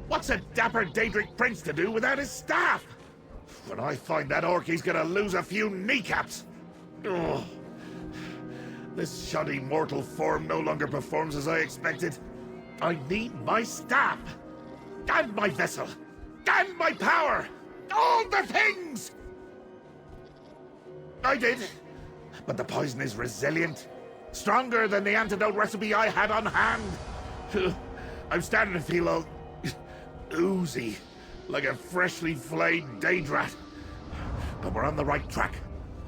What's a dapper Daedric prince to do without his staff? When I find that orc, he's gonna lose a few kneecaps. Ugh. This shoddy mortal form no longer performs as I expected. I need my staff, and my vessel, and my power! All the things! I did, but the poison is resilient. Stronger than the antidote recipe I had on hand. I'm starting to feel all oozy, like a freshly flayed Daedrat. But we're on the right track.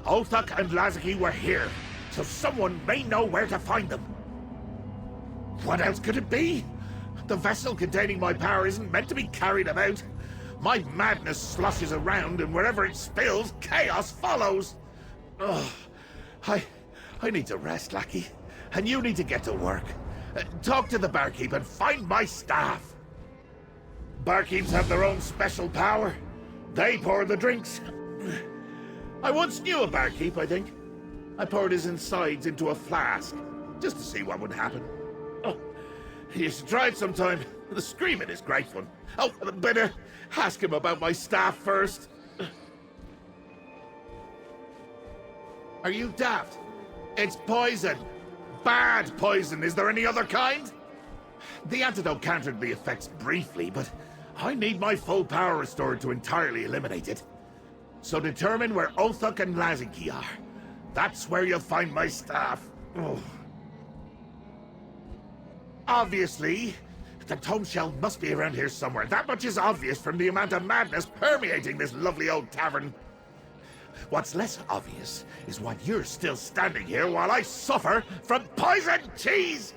Othak and Lazaki were here, so someone may know where to find them. What else could it be? The vessel containing my power isn't meant to be carried about. My madness sloshes around, and wherever it spills, chaos follows. Ugh. I need to rest, lackey. And you need to get to work. Talk to the barkeep and find my staff. Barkeeps have their own special power. They pour the drinks. I once knew a barkeep, I think. I poured his insides into a flask, just to see what would happen. Oh, you should try it sometime. The screaming is great fun. Oh, better ask him about my staff first. Are you daft? It's poison. Bad poison. Is there any other kind? The antidote countered the effects briefly, but I need my full power restored to entirely eliminate it. So determine where Othak and Lazaki are. That's where you'll find my staff. Oh. Obviously, the tome shell must be around here somewhere. That much is obvious from the amount of madness permeating this lovely old tavern. What's less obvious is why you're still standing here while I suffer from poison cheese!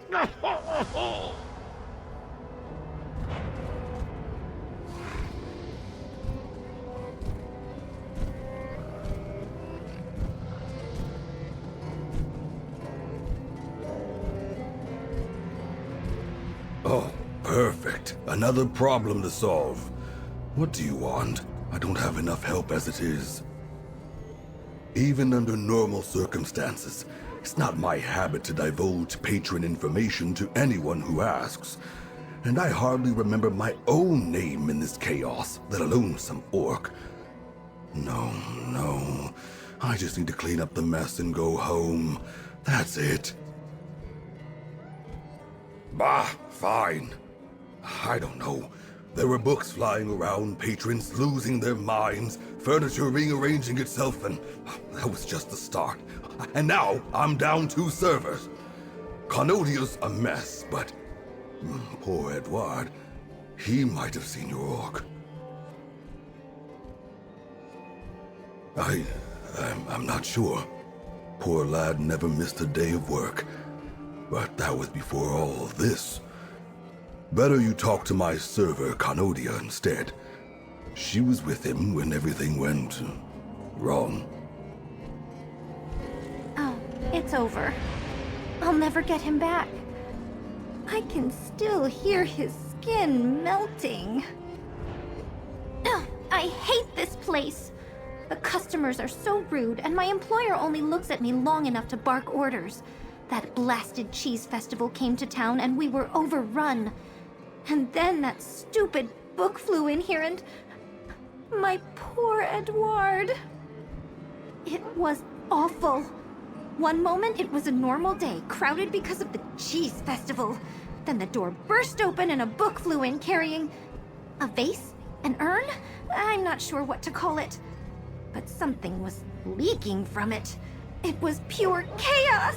Oh, perfect. Another problem to solve. What do you want? I don't have enough help as it is. Even under normal circumstances, it's not my habit to divulge patron information to anyone who asks. And I hardly remember my own name in this chaos, let alone some orc. No. I just need to clean up the mess and go home. That's it. Bah, fine. I don't know. There were books flying around, patrons losing their minds, furniture rearranging itself, and that was just the start. And now I'm down 2 servers. Carnodia's a mess, but poor Edward, he might have seen your orc. I'm not sure. Poor lad never missed a day of work. But that was before all this. Better you talk to my server, Carnodia, instead. She was with him when everything went wrong. Oh, it's over. I'll never get him back. I can still hear his skin melting. Ugh, I hate this place. The customers are so rude, and my employer only looks at me long enough to bark orders. That blasted cheese festival came to town and we were overrun. And then that stupid book flew in here and... my poor Edward. It was awful. One moment it was a normal day, crowded because of the cheese festival. Then the door burst open and a book flew in carrying... a vase? An urn? I'm not sure what to call it. But something was leaking from it. It was pure chaos!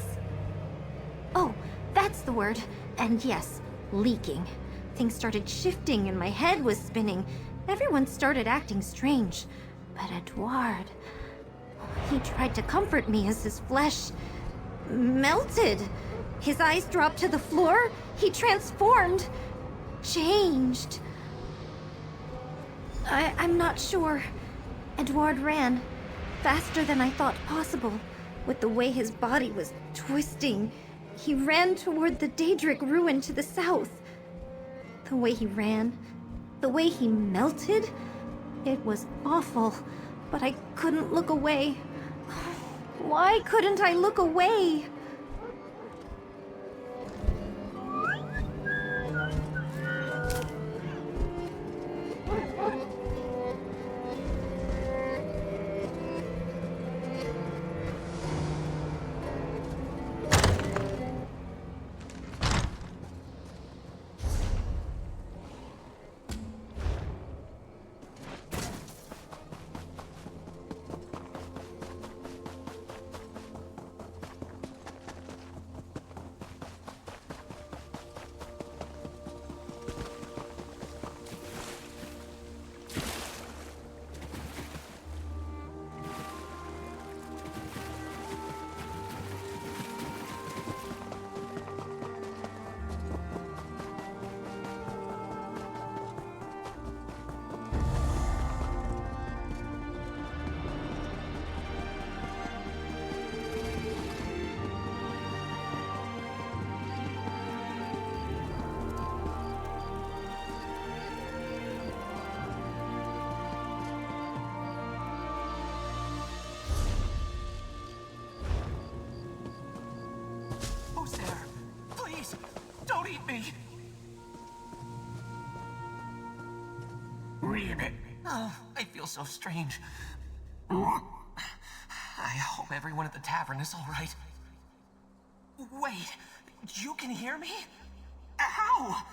Oh, that's the word. And yes, leaking. Things started shifting and my head was spinning. Everyone started acting strange. But Edouard... he tried to comfort me as his flesh... melted. His eyes dropped to the floor. He transformed. Changed. I'm not sure. Edouard ran. Faster than I thought possible. With the way his body was twisting... he ran toward the Daedric ruin to the south. The way he ran, the way he melted, it was awful, but I couldn't look away. Why couldn't I look away? Don't eat me! Oh, I feel so strange. I hope everyone at the tavern is all right. Wait, you can hear me? How?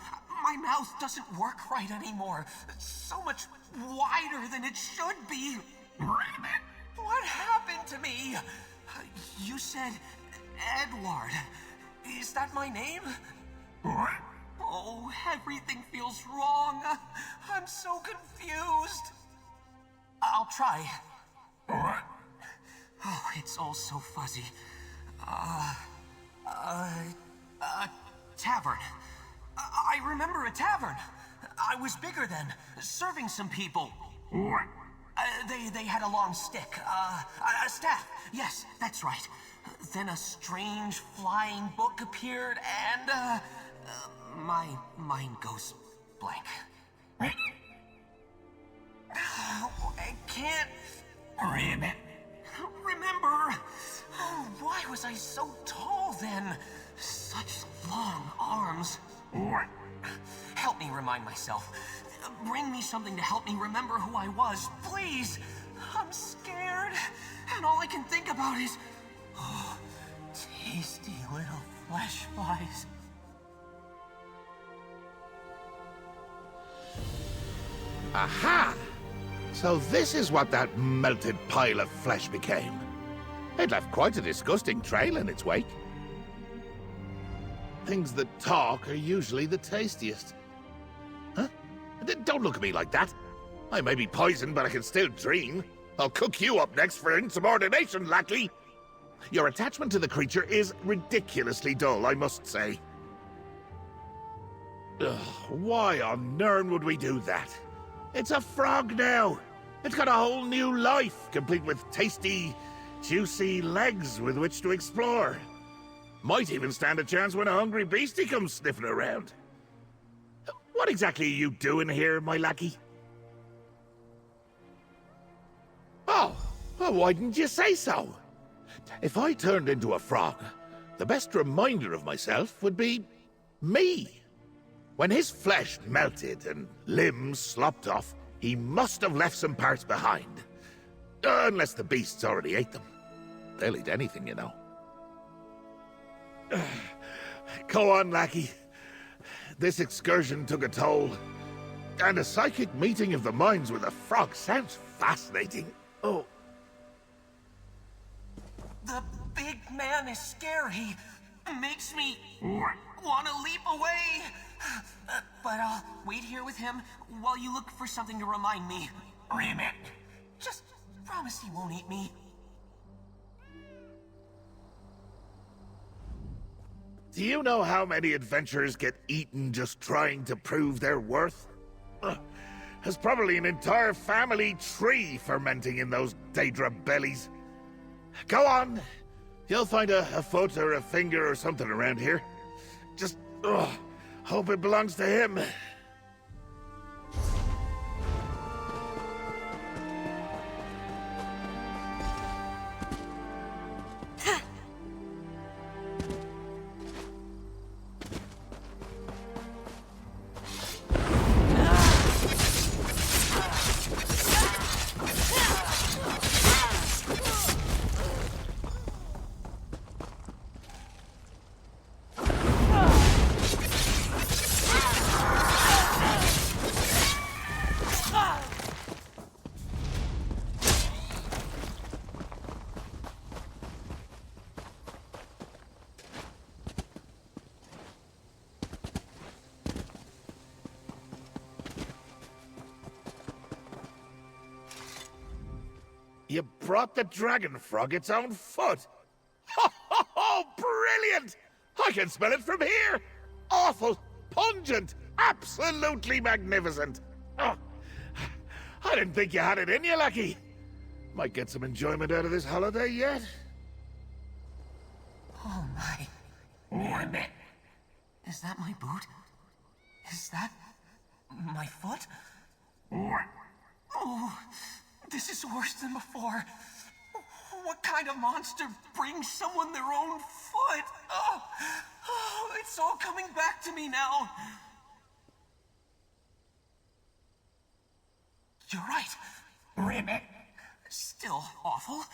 My mouth doesn't work right anymore. It's so much wider than it should be. What happened to me? You said Edward. Is that my name? Oh, everything feels wrong. I'm so confused. I'll try. Oh, it's all so fuzzy. Tavern. I remember a tavern. I was bigger then, serving some people. They had a long stick. A staff. Yes, that's right. Then a strange flying book appeared and, my mind goes blank. I can't remember. Oh, why was I so tall then? Such long arms. Help me remind myself. Bring me something to help me remember who I was, please. I'm scared, and all I can think about is, oh, tasty little flesh flies. Aha! So this is what that melted pile of flesh became. It left quite a disgusting trail in its wake. Things that talk are usually the tastiest. Huh? Don't look at me like that. I may be poisoned, but I can still dream. I'll cook you up next for insubordination, lackey. Your attachment to the creature is ridiculously dull, I must say. Ugh, why on earth would we do that? It's a frog now. It's got a whole new life, complete with tasty, juicy legs with which to explore. Might even stand a chance when a hungry beastie comes sniffing around. What exactly are you doing here, my lackey? Oh, well, why didn't you say so? If I turned into a frog, the best reminder of myself would be me. When his flesh melted and limbs slopped off, he must have left some parts behind. Unless the beasts already ate them. They'll eat anything, you know. Go on, lackey. This excursion took a toll. And a psychic meeting of the minds with a frog sounds fascinating. Oh. The big man is scary. Makes me want to leap away. But I'll wait here with him while you look for something to remind me. Just promise he won't eat me. Do you know how many adventurers get eaten just trying to prove their worth? There's probably an entire family tree fermenting in those Daedra bellies. Go on. You'll find a foot or a finger or something around here. Just hope it belongs to him. You brought the dragon frog its own foot. Ho, ho, ho! Brilliant! I can smell it from here. Awful, pungent, absolutely magnificent. Oh, I didn't think you had it in you, Lucky. Might get some enjoyment out of this holiday yet. Oh my. Is that my boot? Is that my foot? Oh, this is worse than before. What kind of monster brings someone their own foot? Oh, It's all coming back to me now. You're right. Ribbit. Still awful,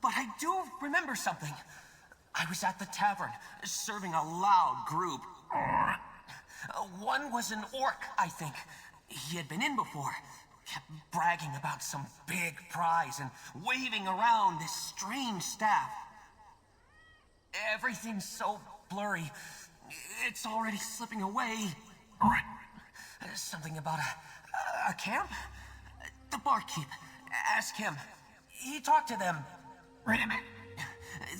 but I do remember something. I was at the tavern, serving a loud group. One was an orc, I think. He had been in before. Kept bragging about some big prize and waving around this strange staff. Everything's so blurry. It's already slipping away. Something about a camp? The barkeep. Ask him. He talked to them. Wait a minute.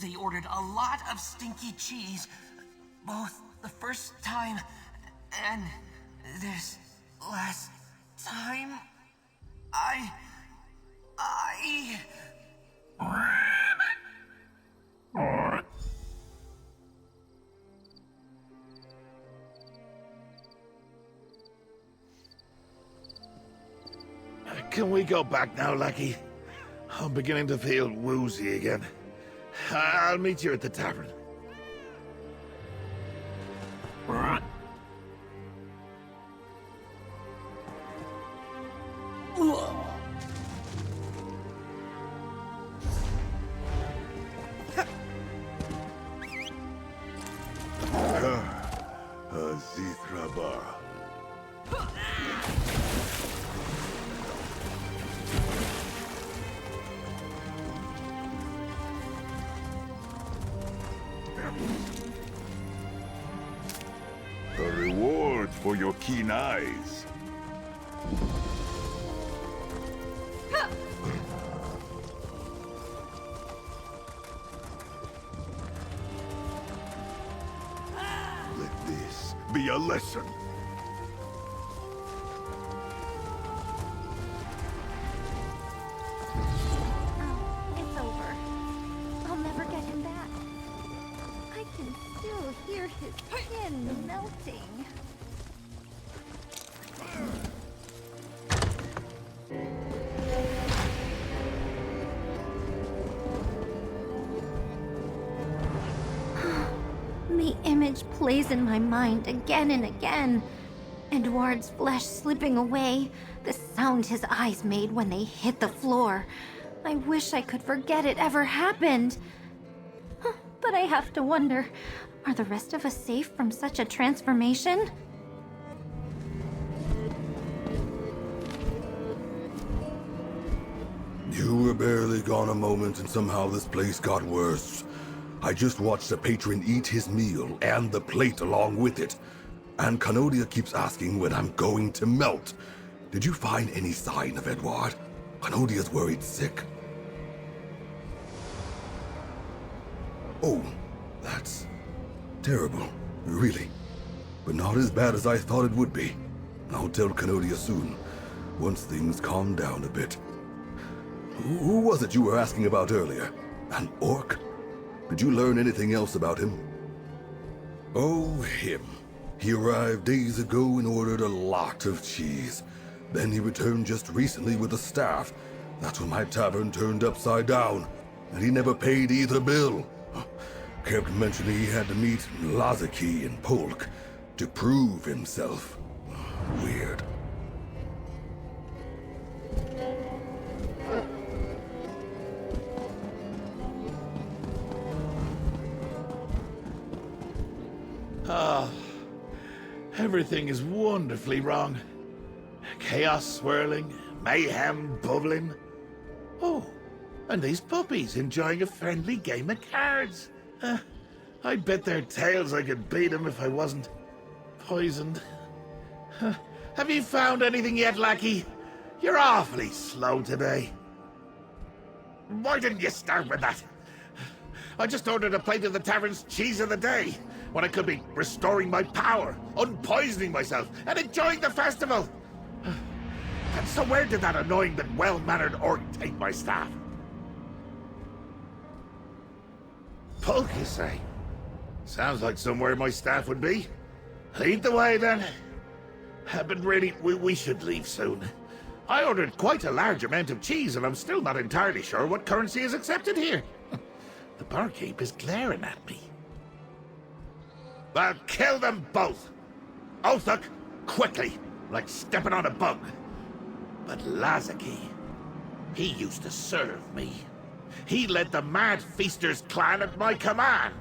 They ordered a lot of stinky cheese, both the first time and this last time. Can we go back now, Lucky? I'm beginning to feel woozy again. I'll meet you at the tavern. Zithrabar. A reward for your keen eyes. Let this be a lesson. Oh, it's over. I'll never get him back. I can still hear his skin melting. The image plays in my mind again and again. Edouard's flesh slipping away, the sound his eyes made when they hit the floor. I wish I could forget it ever happened. But I have to wonder, are the rest of us safe from such a transformation? You were barely gone a moment and somehow this place got worse. I just watched the patron eat his meal and the plate along with it. And Canodia keeps asking when I'm going to melt. Did you find any sign of Edouard? Canodia's worried sick. Oh, that's terrible, really. But not as bad as I thought it would be. I'll tell Canodia soon, once things calm down a bit. Who was it you were asking about earlier? An orc? Did you learn anything else about him? Oh, him. He arrived days ago and ordered a lot of cheese. Then he returned just recently with a staff. That's when my tavern turned upside down. And he never paid either bill. Kept mentioning he had to meet Lazaki and Polk to prove himself. Weird. Everything is wonderfully wrong. Chaos swirling, mayhem bubbling. Oh, and these puppies enjoying a friendly game of cards. I bet their tails I could beat them if I wasn't poisoned. Have you found anything yet, Lackey? You're awfully slow today. Why didn't you start with that? I just ordered a plate of the tavern's cheese of the day, when I could be restoring my power, unpoisoning myself, and enjoying the festival. And so where did that annoying but well-mannered orc take my staff? Polk, you say? Sounds like somewhere my staff would be. Lead the way, then. But really, we should leave soon. I ordered quite a large amount of cheese, and I'm still not entirely sure what currency is accepted here. The barkeep is glaring at me. Well, kill them both. Othuk, quickly, like stepping on a bug. But Lazaki, he used to serve me. He led the Mad Feasters clan at my command.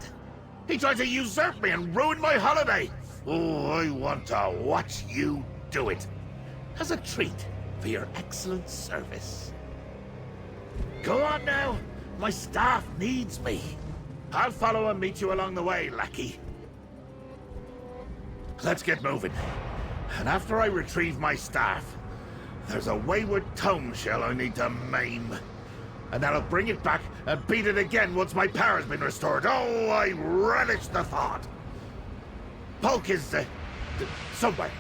He tried to usurp me and ruin my holiday. Oh, I want to watch you do it. As a treat for your excellent service. Go on now. My staff needs me. I'll follow and meet you along the way, lackey. Let's get moving. And after I retrieve my staff, there's a wayward tome shell I need to maim. And then I'll bring it back and beat it again once my power's been restored. Oh, I relish the thought. Polk is, somewhere.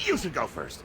You should go first.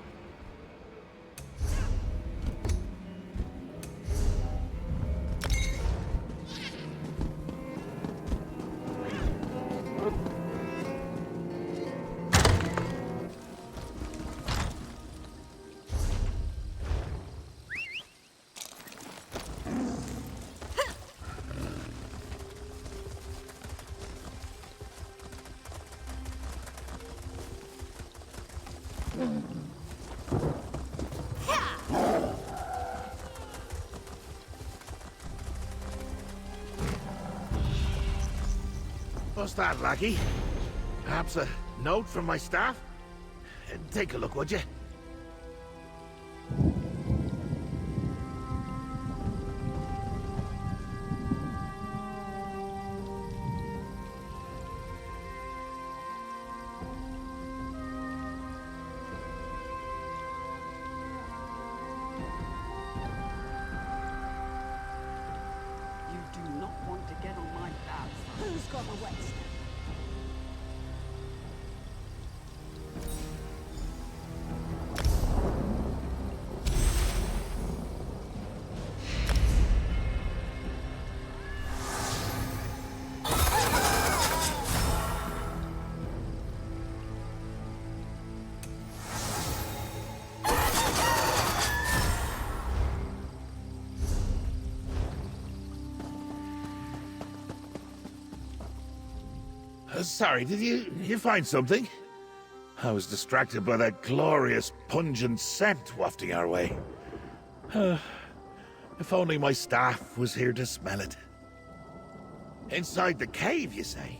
What's that, lackey? Perhaps a note from my staff? Take a look, would you? You do not want to get on my bad side. Who's got the wet stuff? Sorry, did you find something? I was distracted by that glorious, pungent scent wafting our way. If only my staff was here to smell it. Inside the cave, you say?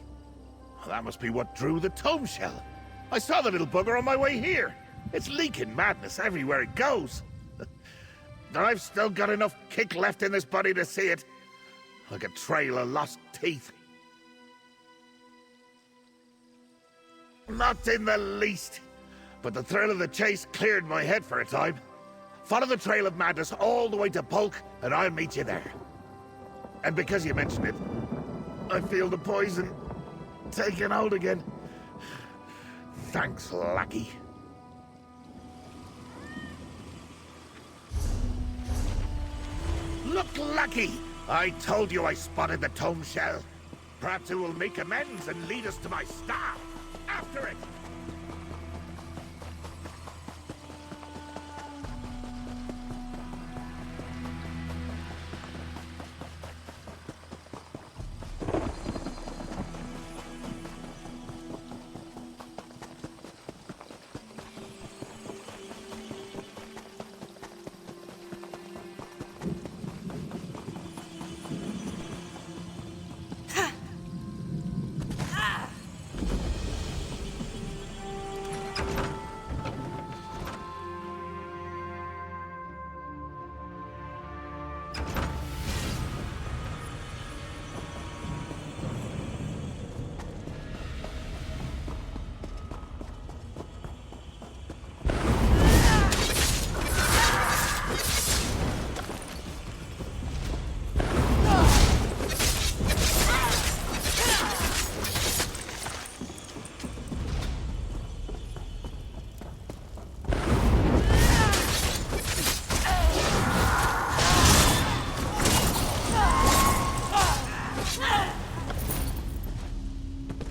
Well, that must be what drew the tome shell. I saw the little bugger on my way here. It's leaking madness everywhere it goes. And I've still got enough kick left in this body to see it. Like a trail of lost teeth. Not in the least. But the thrill of the chase cleared my head for a time. Follow the trail of madness all the way to Polk, and I'll meet you there. And because you mentioned it, I feel the poison taking hold again. Thanks, lackey. Look, lackey! I told you I spotted the tome shell. Perhaps it will make amends and lead us to my staff. After it!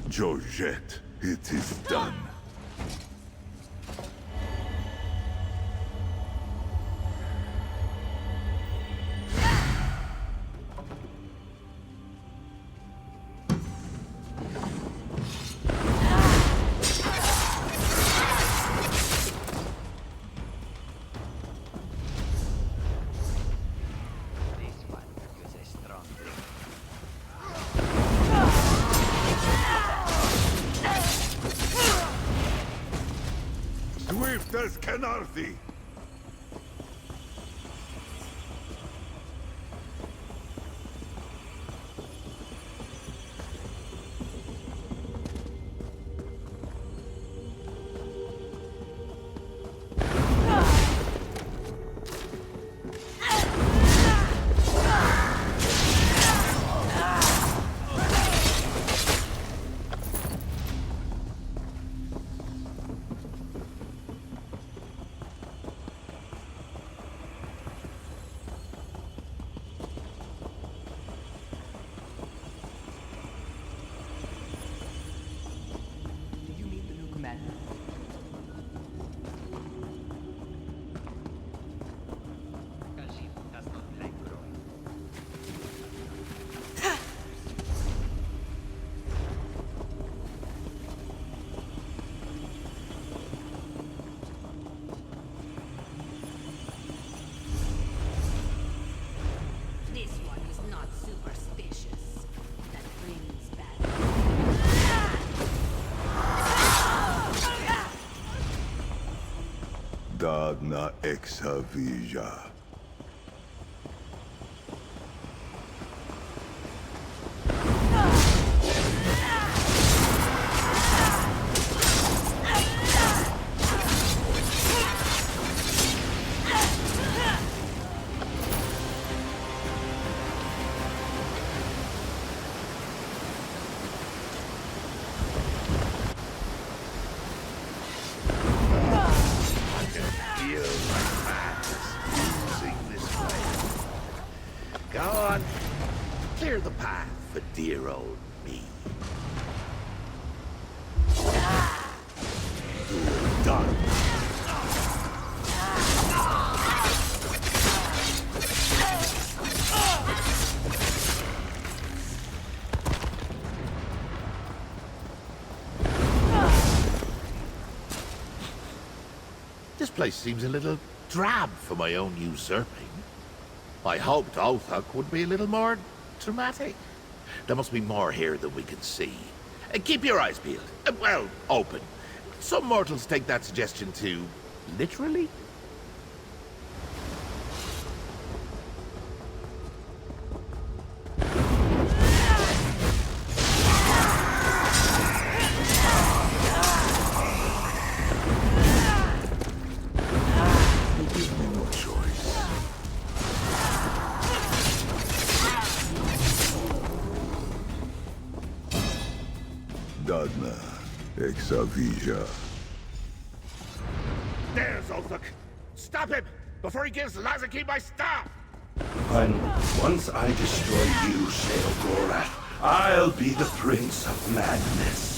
Georgette, it is done. Swift as Canarthi. Do you meet the new commander? This one is not superstitious. That brings bad. Dadna exavija. Feel my paths losing this way. Go on. Clear the path for dear old me. Done. This place seems a little drab for my own usurping. I hoped Othak would be a little more dramatic. There must be more here than we can see. Keep your eyes peeled. Well, open. Some mortals take that suggestion too literally. You give me no choice. Dadna exavija. There's Othak. Stop him before he gives Lazaki my staff. When once I destroy you, Shale Gorath, I'll be the Prince of Madness.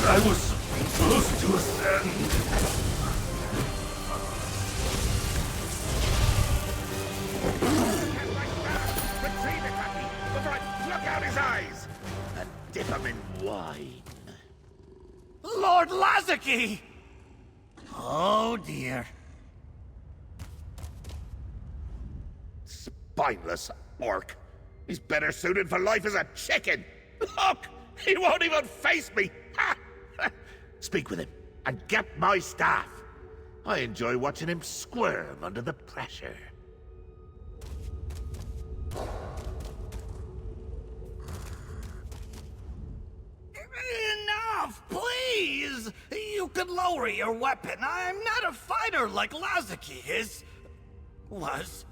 I was supposed to ascend. Retrieve it, Lucky, before I pluck out his eyes and dip him in wine. Lord Lazaki! Oh dear. Spineless orc. He's better suited for life as a chicken. Look, he won't even face me. Ha! Speak with him and get my staff. I enjoy watching him squirm under the pressure. Enough, please! You could lower your weapon. I'm not a fighter like Lazaki was.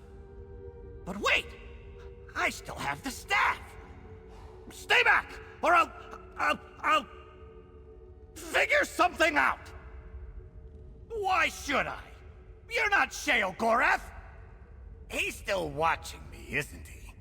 But wait! I still have the staff! Stay back! Or I'll... Figure something out! Why should I? You're not Shale Gorath! He's still watching me, isn't he?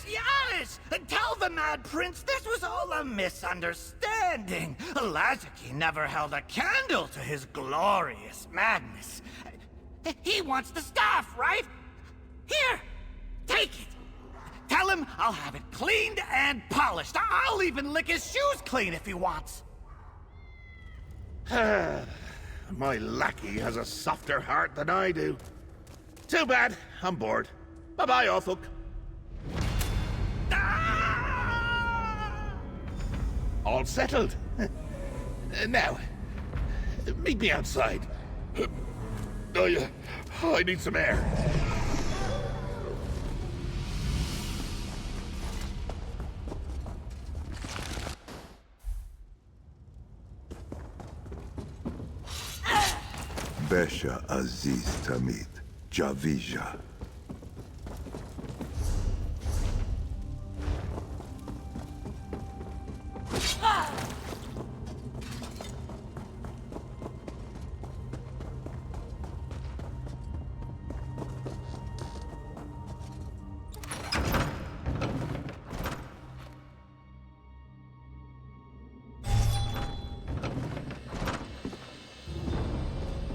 Yes! Tell the Mad Prince this was all a misunderstanding. Lazarki never held a candle to his glorious madness. He wants the staff, right? Here, take it. Tell him I'll have it cleaned and polished. I'll even lick his shoes clean if he wants. My lackey has a softer heart than I do. Too bad. I'm bored. Bye-bye, Orthuk. All settled. Now, meet me outside. I need some air. Besha Aziz Tamid, Javija.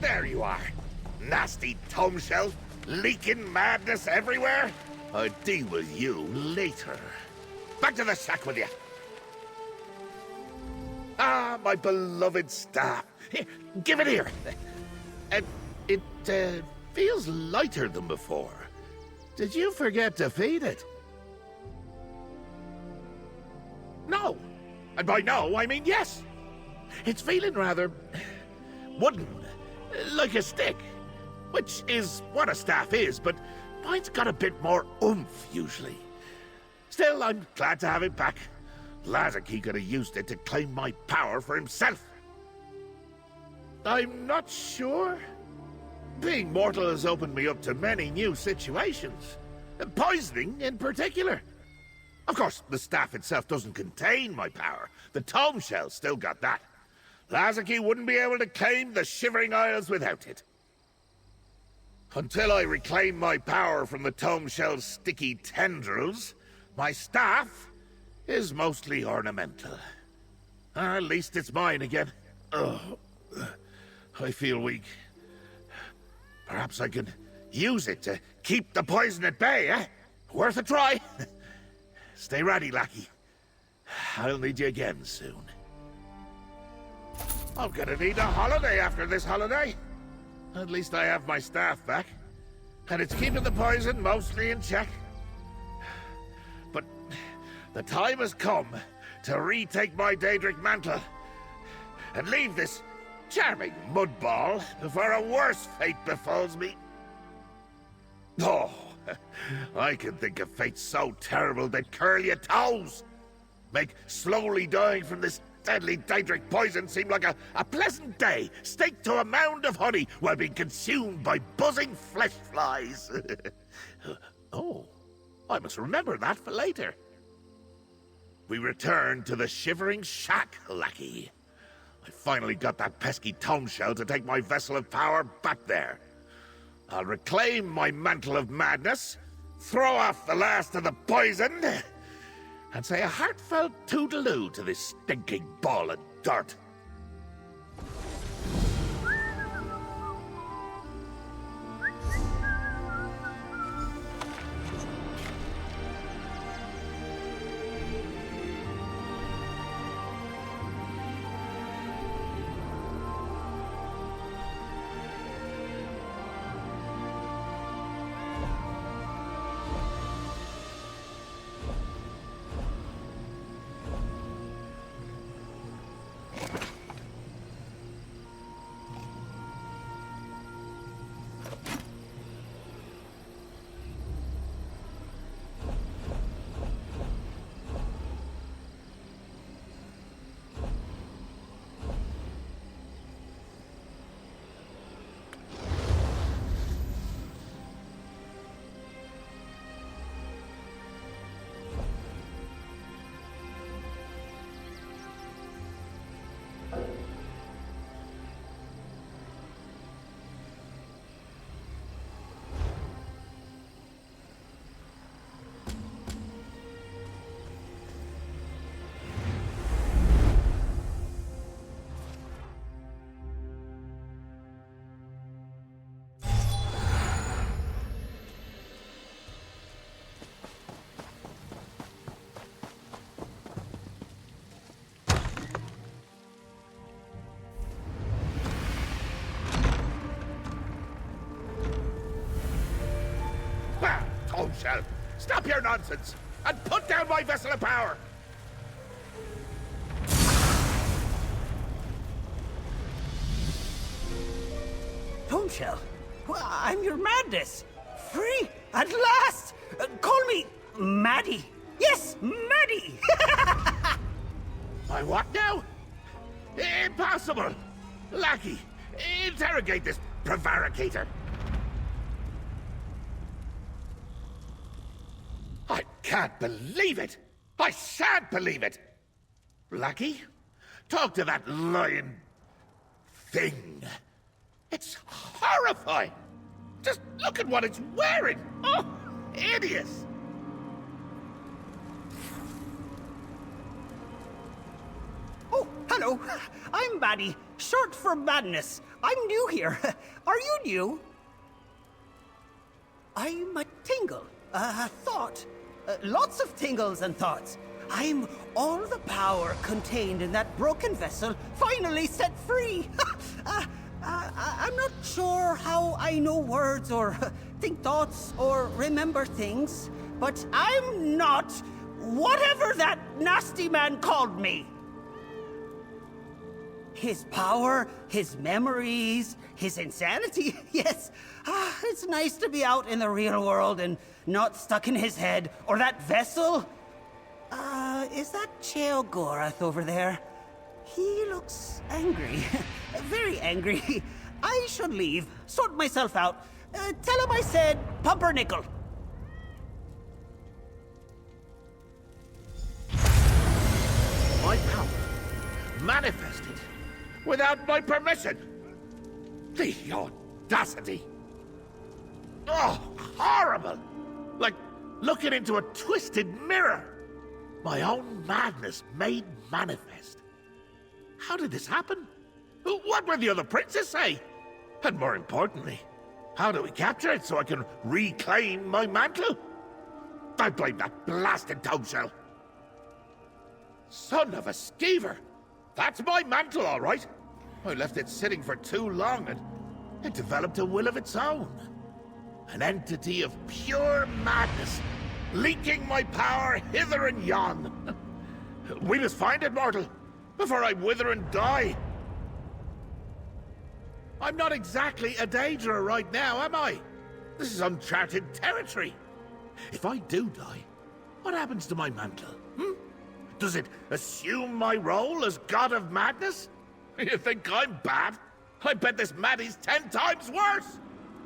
There you are. Nasty tome shell, leaking madness everywhere. I'll deal with you later. Back to the shack with you. Ah, my beloved staff. Here, give it here. It feels lighter than before. Did you forget to feed it? No. And by no, I mean yes. It's feeling rather wooden, like a stick, which is what a staff is, but mine's got a bit more oomph usually. Still, I'm glad to have it back. Lazarki could have used it to claim my power for himself. I'm not sure. Being mortal has opened me up to many new situations. Poisoning in particular. Of course, the staff itself doesn't contain my power. The tome shell still got that. Lazarki wouldn't be able to claim the Shivering Isles without it. Until I reclaim my power from the tome shell's sticky tendrils, my staff is mostly ornamental. At least it's mine again. Oh, I feel weak. Perhaps I could use it to keep the poison at bay, eh? Worth a try. Stay ready, lackey. I'll need you again soon. I'm gonna need a holiday after this holiday. At least I have my staff back. And it's keeping the poison mostly in check. But the time has come to retake my Daedric mantle and leave this charming mudball before a worse fate befalls me. Oh, I can think of fates so terrible they'd curl your toes. Make slowly dying from this deadly Daedric poison seem like a pleasant day, staked to a mound of honey while being consumed by buzzing flesh flies. Oh, I must remember that for later. We return to the Shivering Shack, lackey. I finally got that pesky tome shell to take my vessel of power back there. I'll reclaim my mantle of madness, throw off the last of the poison, and say a heartfelt toodaloo to this stinking ball of dirt. Shell! Stop your nonsense! And put down my vessel of power! Shell, I'm your madness. Free at last. Call me Maddie. Yes, Maddie. My what now? Impossible! Lackey, interrogate this prevaricator. I can't believe it! I shan't believe it! Lackey, talk to that lying thing. It's horrifying! Just look at what it's wearing! Oh, hideous! Oh, hello. I'm Maddie, short for Madness. I'm new here. Are you new? I'm a tingle, a thought. Lots of tingles and thoughts. I'm all the power contained in that broken vessel, finally set free. I'm not sure how I know words or think thoughts or remember things, but I'm not whatever that nasty man called me. His power, his memories, his insanity, yes. It's nice to be out in the real world and not stuck in his head or that vessel. Is that Cheogorath over there? He looks angry. Very angry. I should leave. Sort myself out. Tell him I said pumpernickel. My power manifested without my permission. The audacity. Oh, horrible. Like looking into a twisted mirror. My own madness made manifest. How did this happen? What will the other princes say? And more importantly, how do we capture it so I can reclaim my mantle? I blame that blasted toadshell. Son of a skeever! That's my mantle, all right. I left it sitting for too long and it developed a will of its own. An entity of pure madness, leaking my power hither and yon. We must find it, mortal, before I wither and die. I'm not exactly a Daedra right now, am I? This is uncharted territory. If I do die, what happens to my mantle? Does it assume my role as god of madness? You think I'm bad? I bet this Maddie's 10 times worse!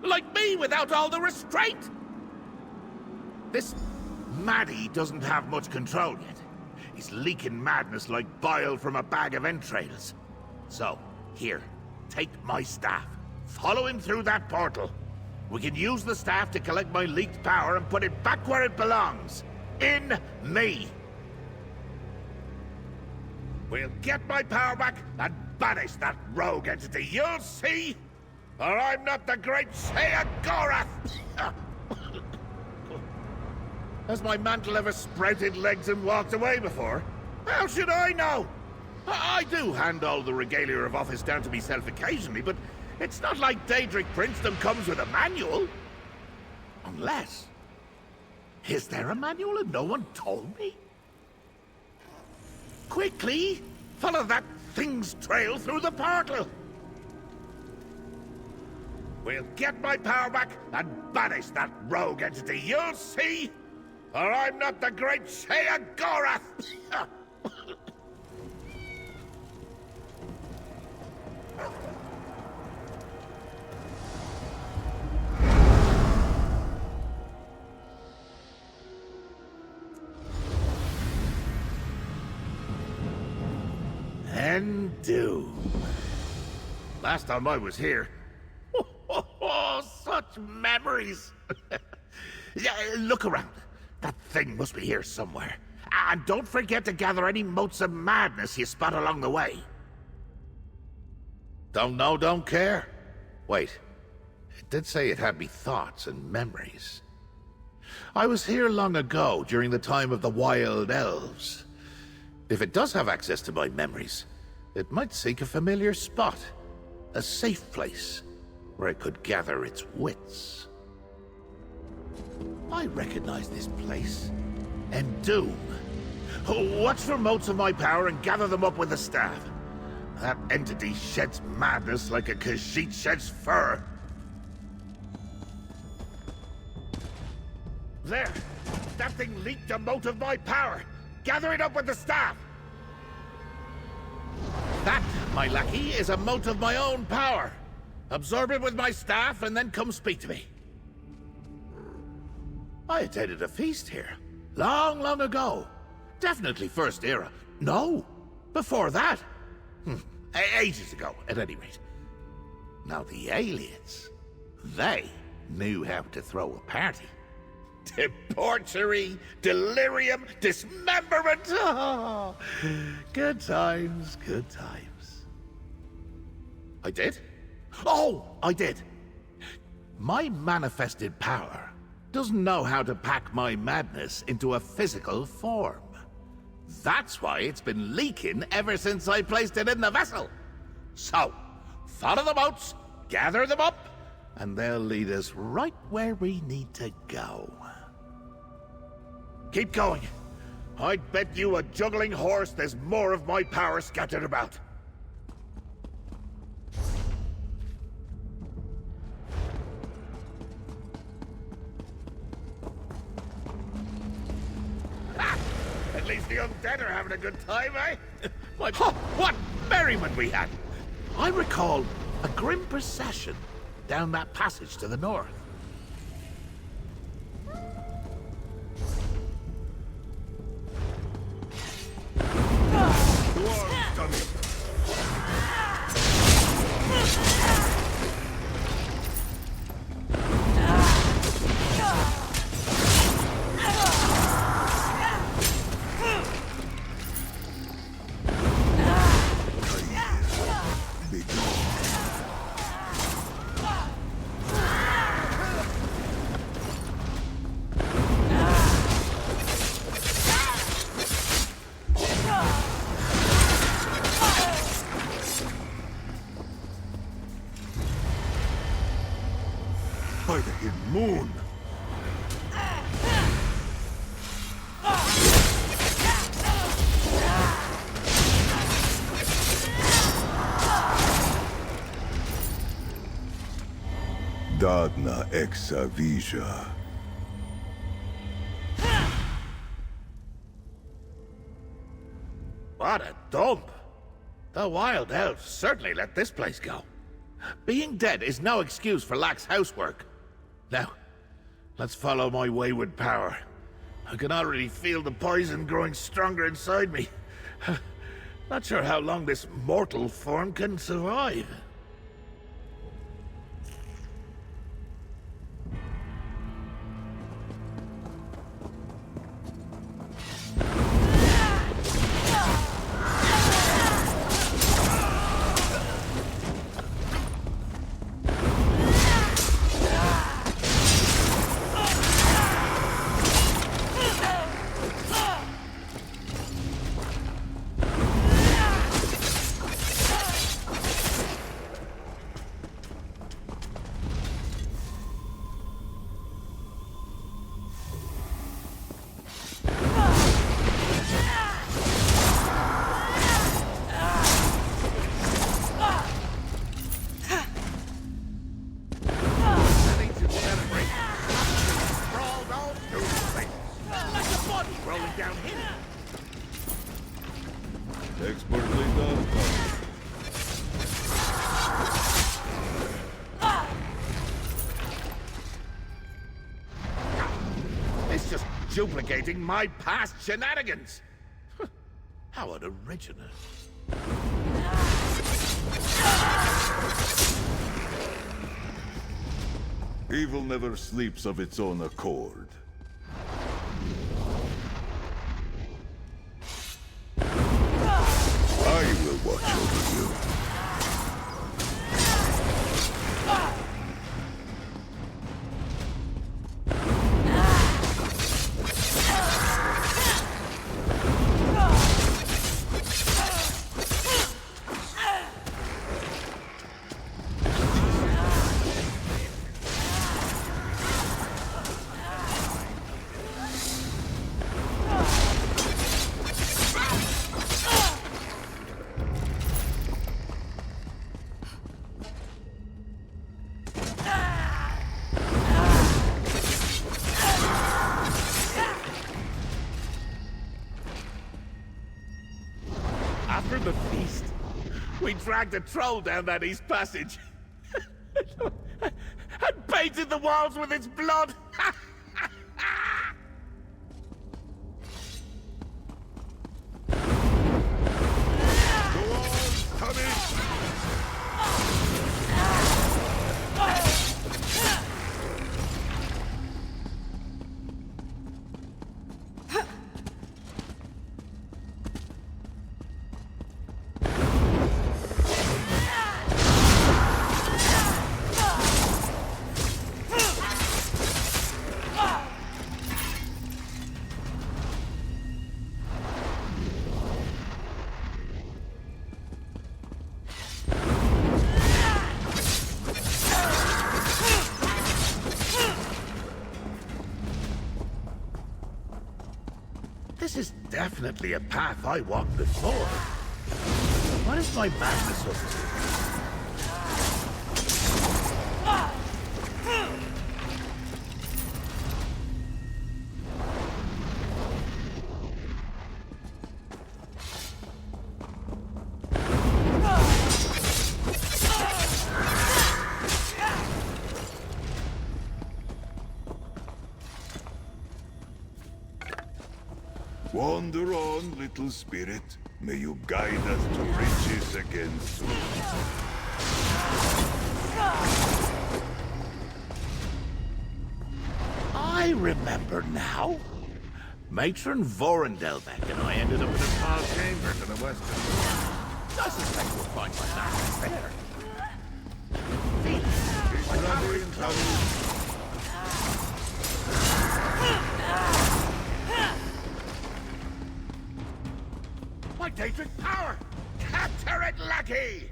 Like me without all the restraint! This Maddie doesn't have much control yet. He's leaking madness like bile from a bag of entrails. So, here, take my staff. Follow him through that portal. We can use the staff to collect my leaked power and put it back where it belongs. In me. We'll get my power back and banish that rogue entity, you'll see! Or I'm not the great Sheogorath! Has my mantle ever sprouted legs and walked away before? How should I know? I do hand all the regalia of office down to myself occasionally, but it's not like Daedric princedom comes with a manual. Unless... Is there a manual and no one told me? Quickly! Follow that thing's trail through the portal! We'll get my power back and banish that rogue entity, you'll see! Or I'm not the great Sheogorath! And doom. Last time I was here. Oh, such memories! Yeah, look around. That thing must be here somewhere. And don't forget to gather any motes of madness you spot along the way. Don't know, don't care. Wait. It did say it had me thoughts and memories. I was here long ago, during the time of the Wild Elves. If it does have access to my memories, it might seek a familiar spot. A safe place, where it could gather its wits. I recognize this place. Doom. Watch for motes of my power and gather them up with the staff. That entity sheds madness like a Khajiit sheds fur. There! That thing leaked a mote of my power! Gather it up with the staff! That, my lackey, is a mote of my own power. Absorb it with my staff and then come speak to me. I attended a feast here. Long, long ago. Definitely First Era. No, before that. Ages ago, at any rate. Now the aliens, they knew how to throw a party. Debauchery, delirium, dismemberment. Oh, good times, good times. I did? Oh, I did. My manifested power doesn't know how to pack my madness into a physical form. That's why it's been leaking ever since I placed it in the vessel. So, follow the boats, gather them up, and they'll lead us right where we need to go. Keep going. I'd bet you a juggling horse there's more of my power scattered about. At least the undead are having a good time, eh? What merriment we had! I recall a grim procession down that passage to the north. By the hidden moon! Dadna exa vija. What a dump! The Wild Elves certainly let this place go. Being dead is no excuse for lax housework. Now, let's follow my wayward power. I can already feel the poison growing stronger inside me. Not sure how long this mortal form can survive. Expertly done. It's just duplicating my past shenanigans. How unoriginal. Evil never sleeps of its own accord. I will watch over you. We dragged a troll down that east passage. And painted the walls with its blood. This is definitely a path I walked before. What is my madness up Wander on, little spirit. May you guide us to riches again soon. I remember now. Matron Vorendelbeck and I ended up in a small chamber to the west of the I suspect we'll find my madness there. My Daedric power! Capture it, lackey!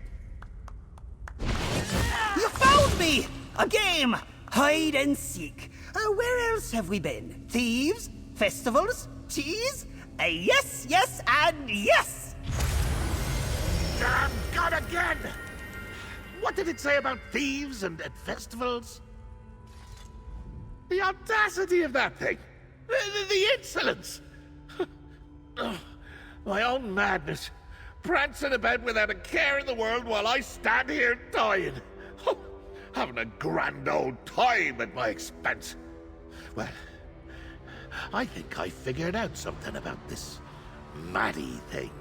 You found me! A game! Hide and seek. Where else have we been? Thieves? Festivals? Cheese? Yes, yes, and yes! Damn God again! What did it say about thieves and festivals? The audacity of that thing! The insolence! Ugh, my own madness. Prancing about without a care in the world while I stand here dying. Oh, having a grand old time at my expense. Well, I think I figured out something about this Maddie thing.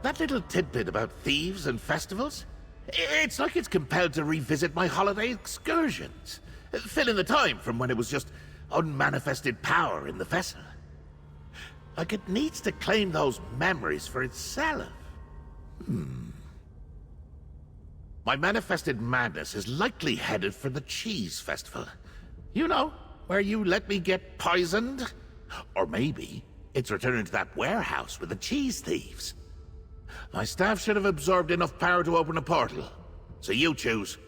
That little tidbit about thieves and festivals? It's like it's compelled to revisit my holiday excursions. Fill in the time from when it was just unmanifested power in the vessel. Like it needs to claim those memories for itself. My manifested madness is likely headed for the Cheese Festival. You know, where you let me get poisoned? Or maybe it's returning to that warehouse with the cheese thieves. My staff should have absorbed enough power to open a portal. So you choose.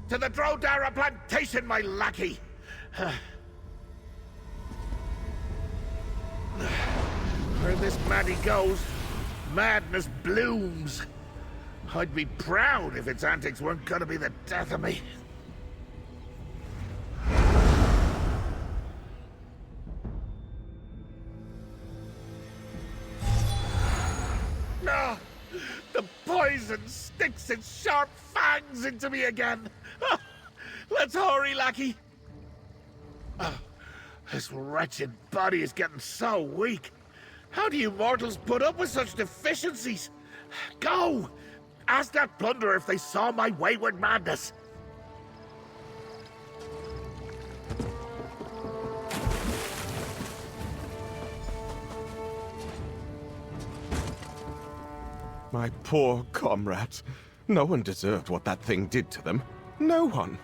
To the Drodara plantation, my lackey! Where this Maddie goes, madness blooms. I'd be proud if its antics weren't gonna be the death of me. No! The poison sticks its sharp fangs into me again! Let's hurry, lackey! This wretched body is getting so weak. How do you mortals put up with such deficiencies? Go! Ask that plunderer if they saw my wayward madness. My poor comrades. No one deserved what that thing did to them. No one.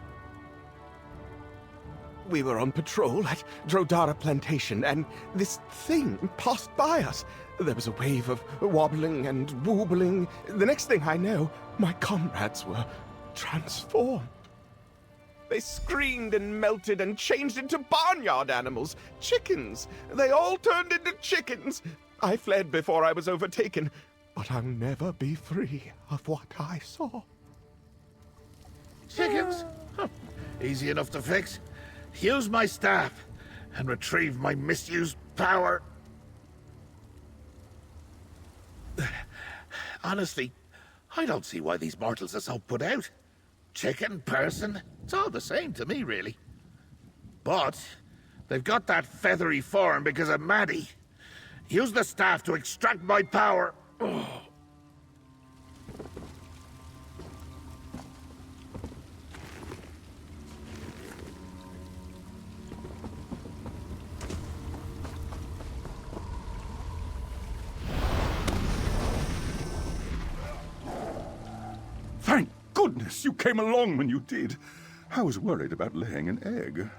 We were on patrol at Drodara Plantation, and this thing passed by us. There was a wave of wobbling and woobling. The next thing I know, my comrades were transformed. They screamed and melted and changed into barnyard animals. Chickens. They all turned into chickens. I fled before I was overtaken. but I'll never be free of what I saw. Chickens? Huh. Easy enough to fix. Use my staff and retrieve my misused power. Honestly, I don't see why these mortals are so put out. Chicken, person, it's all the same to me, really. But they've got that feathery form because of Maddie. Use the staff to extract my power. Ugh. Thank goodness you came along when you did. I was worried about laying an egg.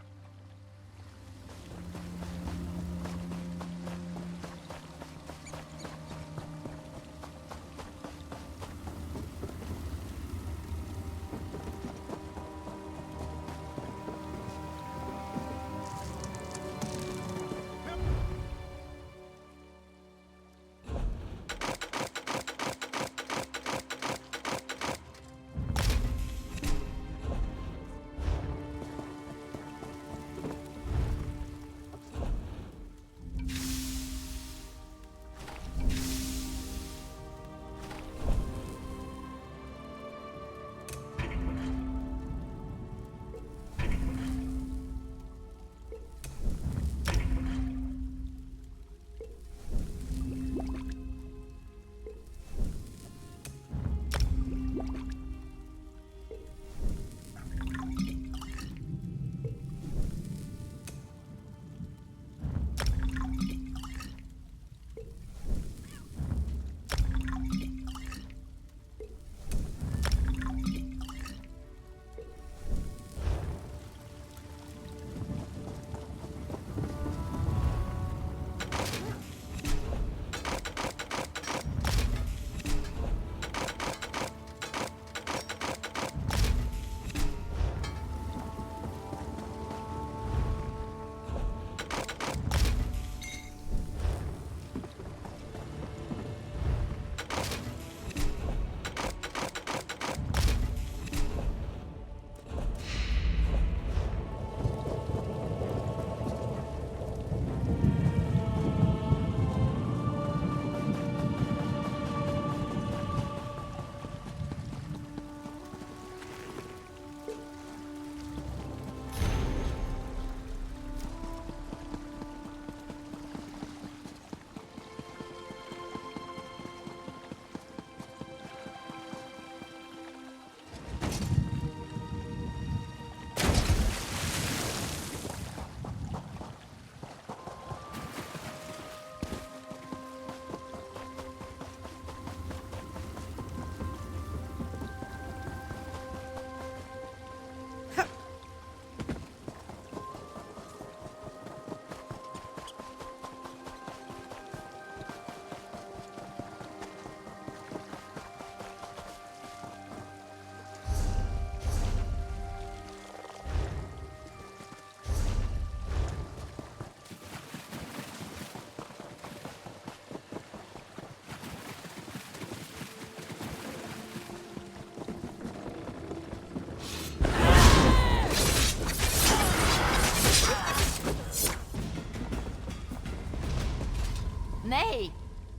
Nay!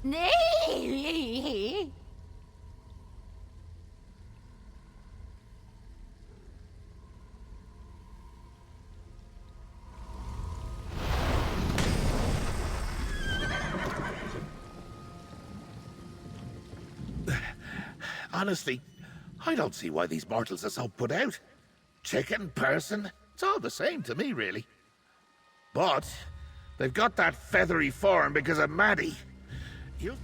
Nay! Honestly, I don't see why these mortals are so put out. Chicken, person, it's all the same to me, really. But they've got that feathery form because of Maddie. You...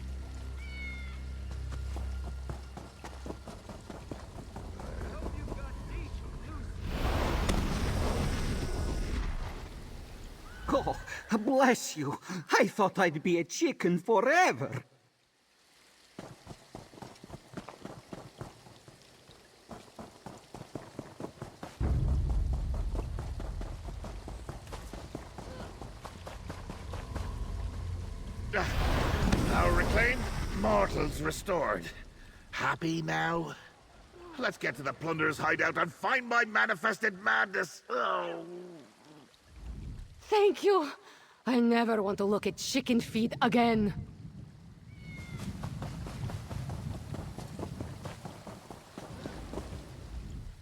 Oh, bless you. I thought I'd be a chicken forever. Now reclaimed, Mortals restored. Happy now? Let's get to the plunderer's hideout and find my manifested madness. Oh. Thank you. I never want to look at chicken feet again.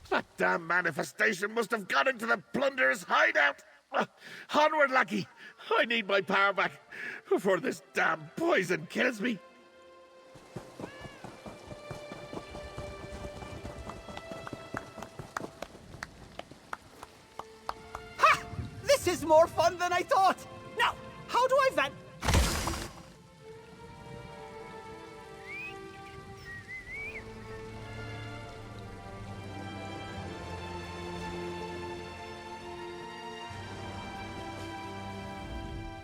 That damn manifestation must have got into the plunderer's hideout. Onward, lackey. I need my power back before this damn poison kills me. Ha! This is more fun than I thought. Now, how do I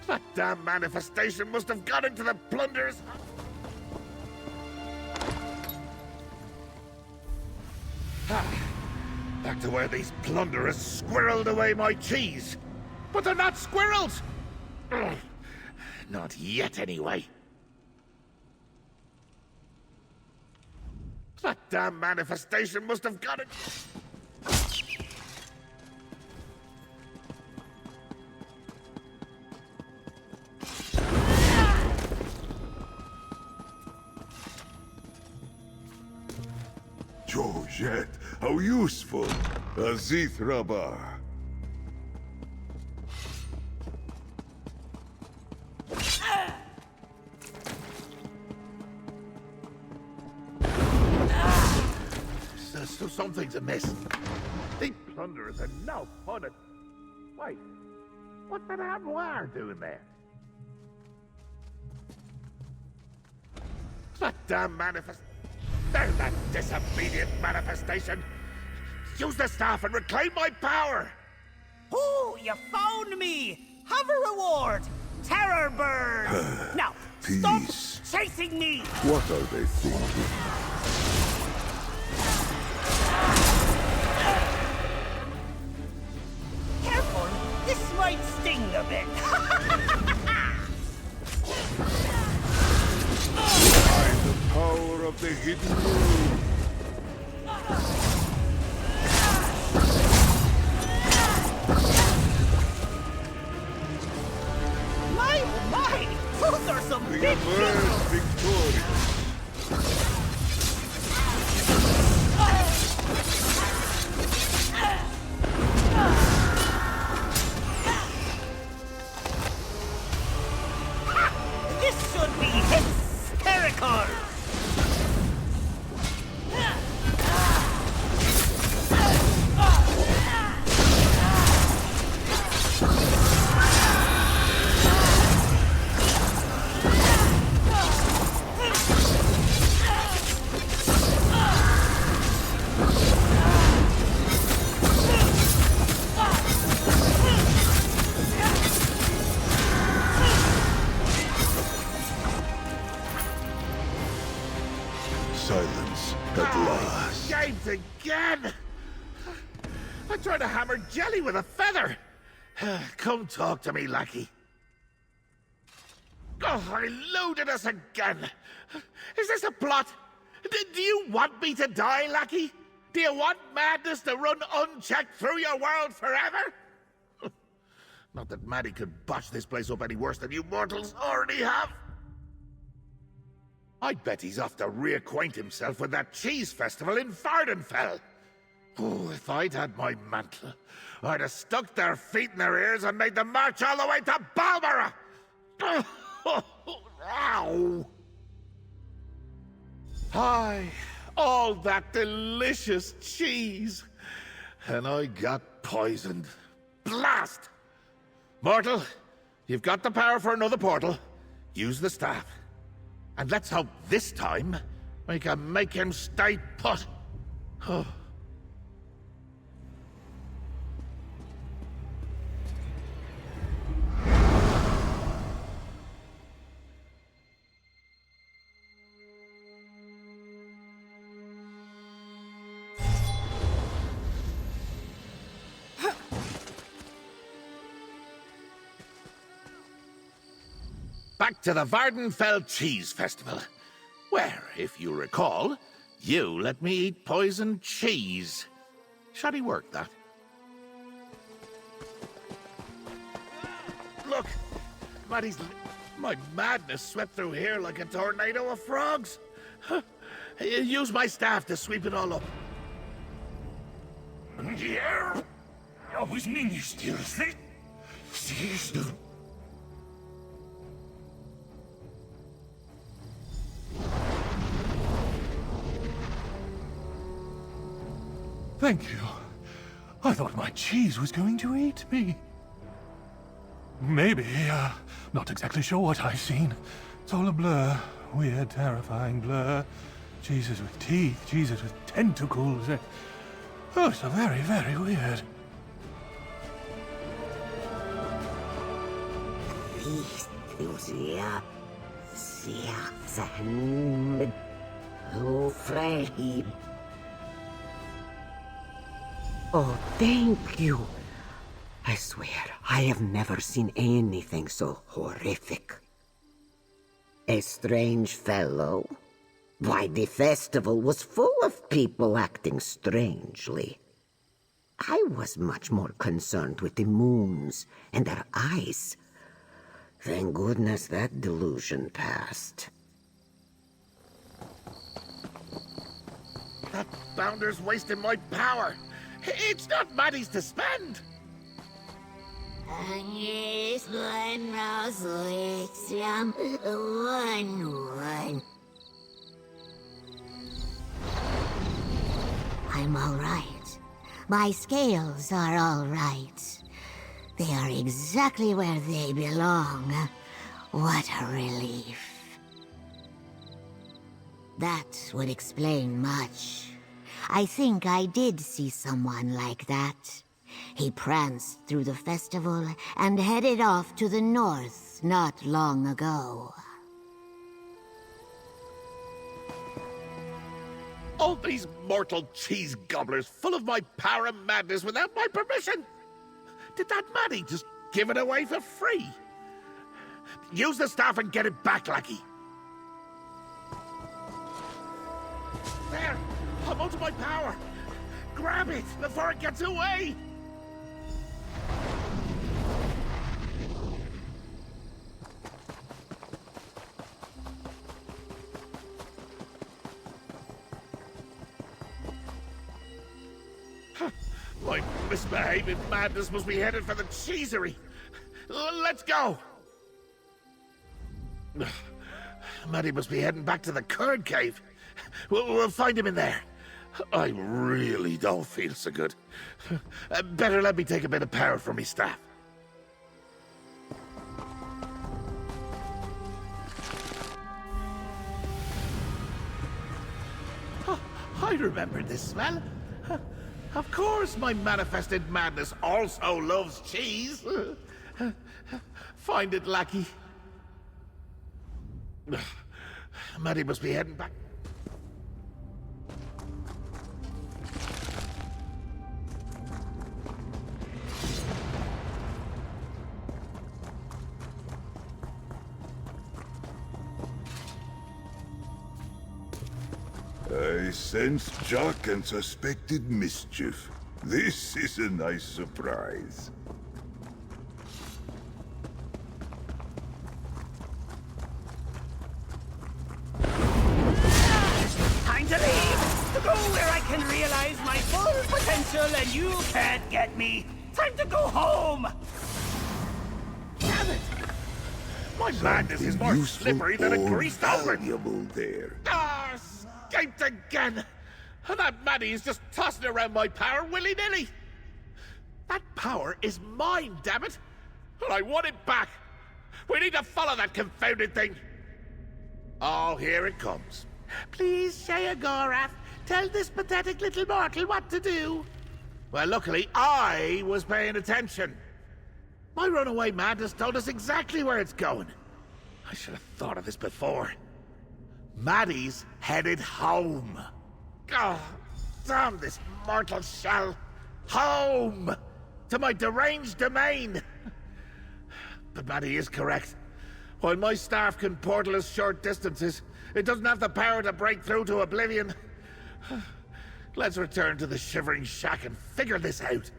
That damn manifestation must have got into the plunderer's... Back to where these plunderers squirreled away my cheese. But they're not squirrels! Ugh. Not yet, anyway. That damn manifestation must have got it... Georgette, how useful! A Zithrabar. So something's amiss. These plunderers are no fun at... Wait, what's that armoire doing there? That damn manifest... There's that disobedient manifestation! Use the staff and reclaim my power! Ooh, you found me! Have a reward! Terror bird! Now, stop chasing me! What are they thinking? Careful! This might sting a bit! By the power of the hidden moon! My! Those are some We big emerge victorious! This should be hysterical! Silence at last. Games again! I tried to hammer jelly with a feather! Come talk to me, lackey. Oh, I eluded us again! Is this a plot? Do you want me to die, lackey? Do you want madness to run unchecked through your world forever? Not that Maddie could botch this place up any worse than you mortals already have. I bet he's off to reacquaint himself with that cheese festival in Vardenfell. Oh, if I'd had my mantle, I'd have stuck their feet in their ears and made them march all the way to Balmora! Ow! Aye, all that delicious cheese. And I got poisoned. Blast! Mortal, you've got the power for another portal. Use the staff. And let's hope this time we can make him stay put. Oh. Back to the Vardenfell Cheese Festival. Where, if you recall, you let me eat poisoned cheese. Shoddy work, that. Look! My madness swept through here like a tornado of frogs. Use my staff to sweep it all up. Yeah? Ja was nie stil zit. Siehst du? Thank you. I thought my cheese was going to eat me. Maybe, not exactly sure what I've seen. It's all a blur. Weird, terrifying blur. Jesus with teeth, Jesus with tentacles. Oh, it's so very, very weird. Oh, thank you. I swear, I have never seen anything so horrific. A strange fellow? Why, the festival was full of people acting strangely. I was much more concerned with the moons and their eyes. Thank goodness that delusion passed. That bounder's wasting my power. It's not Maddie's to spend. I'm all right. My scales are all right. They are exactly where they belong. What a relief. That would explain much. I think I did see someone like that. He pranced through the festival and headed off to the north not long ago. All these mortal cheese gobblers full of my power and madness without my permission. Did that Maddie just give it away for free? Use the staff and get it back, lackey. There! I'm onto my power! Grab it before it gets away! My misbehaving madness must be headed for the cheesery. Let's go! Maddie must be heading back to the curd cave. We'll find him in there. I really don't feel so good. Better let me take a bit of power from me staff. I remember this smell. Of course my manifested madness also loves cheese. Find it, lackey. Maddie must be heading back. I sensed Jock and suspected mischief. This is a nice surprise. Time to leave! To go where I can realize my full potential and you can't get me! Time to go home! Damn it! My madness is more slippery than a greased oven! There. Ah, escaped again! And that Maddie is just tossing around my power willy-nilly! That power is mine, damn it! And I want it back! We need to follow that confounded thing! Oh, here it comes. Please, Sheogorath, tell this pathetic little mortal what to do. Well, luckily, I was paying attention. My runaway madness told us exactly where it's going. I should have thought of this before. Maddie's headed home. Oh, damn this mortal shell. Home! To my deranged domain! But Maddie is correct. While my staff can portal us short distances, It doesn't have the power to break through to oblivion. Let's return to the Shivering Shack and figure this out.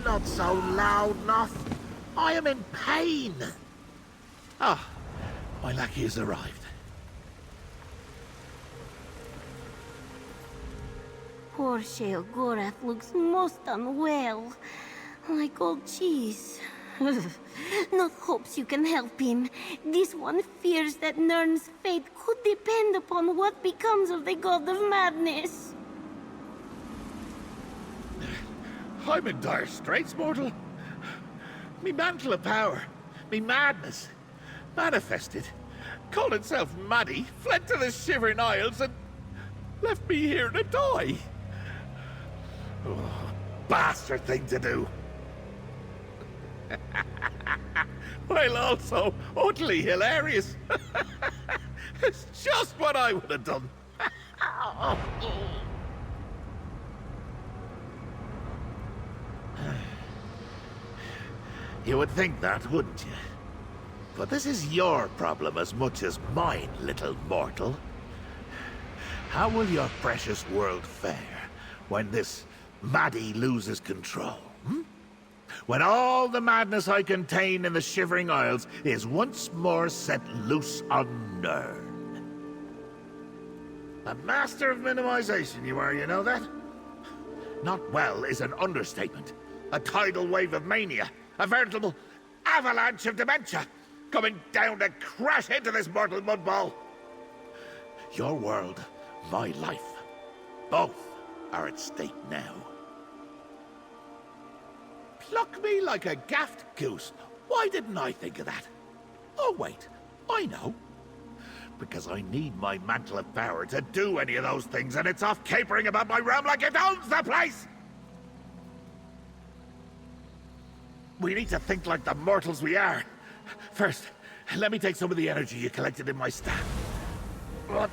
Not so loud, Noth. I am in pain. Ah, my lackey has arrived. Poor Shale Gorath looks most unwell. Like old cheese. Noth hopes you can help him. This one fears that Nirn's fate could depend upon what becomes of the God of Madness. I'm in dire straits, mortal. Me mantle of power, me madness, manifested, called itself Maddie, fled to the Shivering Isles and left me here to die. Oh, bastard thing to do. While also utterly hilarious. It's just what I would have done. You would think that, wouldn't you? But this is your problem as much as mine, little mortal. How will your precious world fare when this Maddie loses control? When all the madness I contain in the Shivering Isles is once more set loose on Nirn? A master of minimization you are, you know that? Not well is an understatement. A tidal wave of mania. A veritable avalanche of dementia coming down to crash into this mortal mudball. Your world, my life, both are at stake now. Pluck me like a gaffed goose. Why didn't I think of that? Oh wait, I know. Because I need my mantle of power to do any of those things, and it's off capering about my realm like it owns the place! We need to think like the mortals we are. First, let me take some of the energy you collected in my staff. Oh,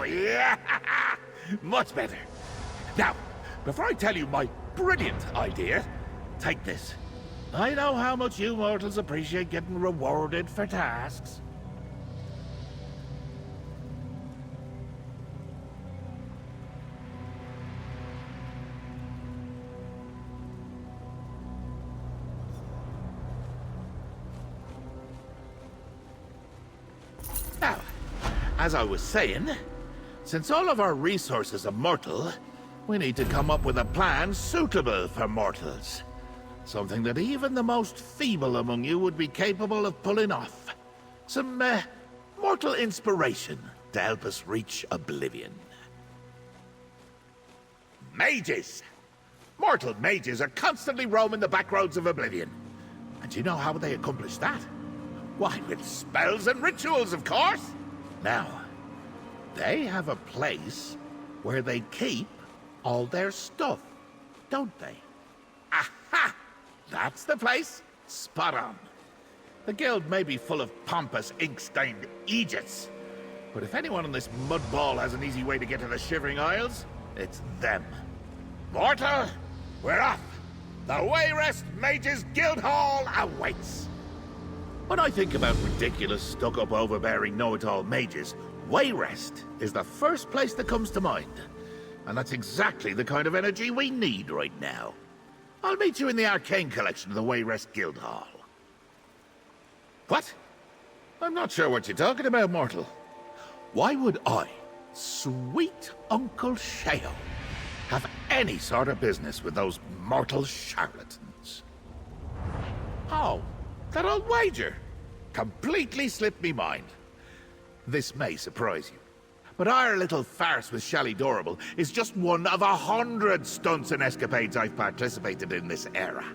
yeah! Much better. Now, before I tell you my brilliant idea, take this. I know how much you mortals appreciate getting rewarded for tasks. Now, as I was saying, since all of our resources are mortal, we need to come up with a plan suitable for mortals. Something that even the most feeble among you would be capable of pulling off. Some, mortal inspiration to help us reach oblivion. Mages! Mortal mages are constantly roaming the back roads of oblivion. And do you know how they accomplish that? Why, with spells and rituals, of course! Now, they have a place where they keep all their stuff, don't they? Aha! That's the place. Spot on. The guild may be full of pompous, ink-stained Aegis, but if anyone on this mudball has an easy way to get to the Shivering Isles, it's them. Mortal, we're off! The Wayrest Mages Guildhall awaits! When I think about ridiculous, stuck-up, overbearing, know-it-all mages, Wayrest is the first place that comes to mind. And that's exactly the kind of energy we need right now. I'll meet you in the arcane collection of the Wayrest Guildhall. What? I'm not sure what you're talking about, mortal. Why would I, sweet Uncle Sheo, have any sort of business with those mortal charlatans? Oh, that old wager completely slipped me mind. This may surprise you, but our little farce with Shally Dorable is just one of 100 stunts and escapades I've participated in this era.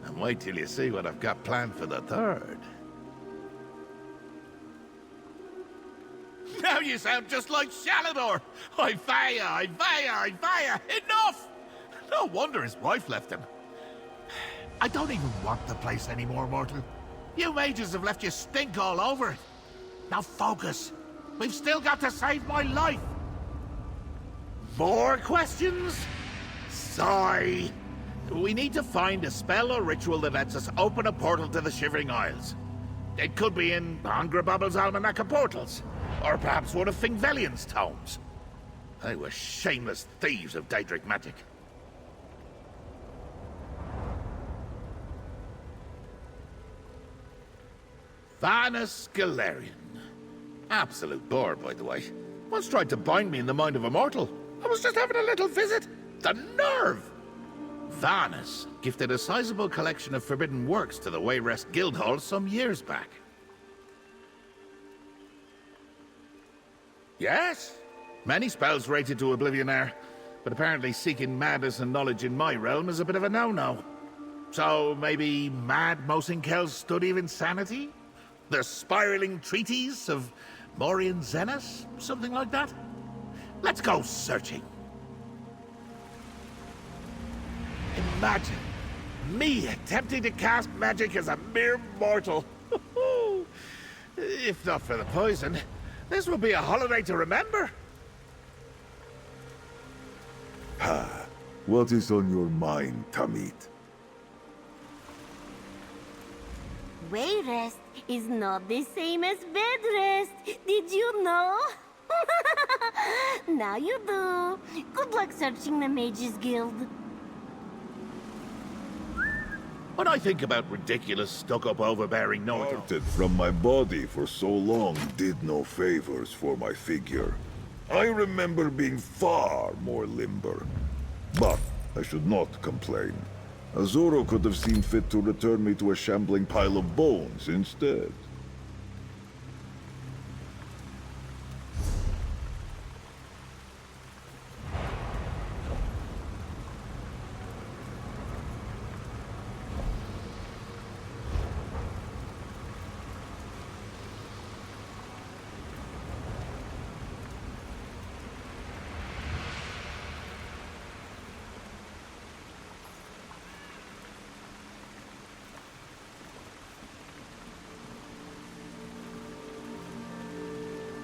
And wait till you see what I've got planned for the third. Now you sound just like Shalador! I fire! Enough! No wonder his wife left him. I don't even want the place anymore, mortal. You mages have left you stink all over it. Now focus. We've still got to save my life. More questions? Sigh. We need to find a spell or ritual that lets us open a portal to the Shivering Isles. It could be in Angrabobble's Almanac of Portals, or perhaps one of Fingvelion's tomes. They were shameless thieves of Daedric magic. Vanus Galarian. Absolute bore, by the way. Once tried to bind me in the mind of a mortal. I was just having a little visit. The nerve! Vanus gifted a sizable collection of forbidden works to the Wayrest Guildhall some years back. Yes, many spells rated to oblivion there, but apparently seeking madness and knowledge in my realm is a bit of a no-no. So maybe Mad Mosinkel's Study of Insanity? The Spiraling Treatise of Morian Zenas? Something like that? Let's go searching. Imagine me attempting to cast magic as a mere mortal. If not for the poison, this will be a holiday to remember. What is on your mind, Tamit? Wayrest is not the same as bedrest. Did you know? Now you do. Good luck searching the Mages Guild. When I think about ridiculous, stuck-up, overbearing know-it-all... Parted from my body for so long did no favors for my figure. I remember being far more limber. But I should not complain. Azuro could have seen fit to return me to a shambling pile of bones instead.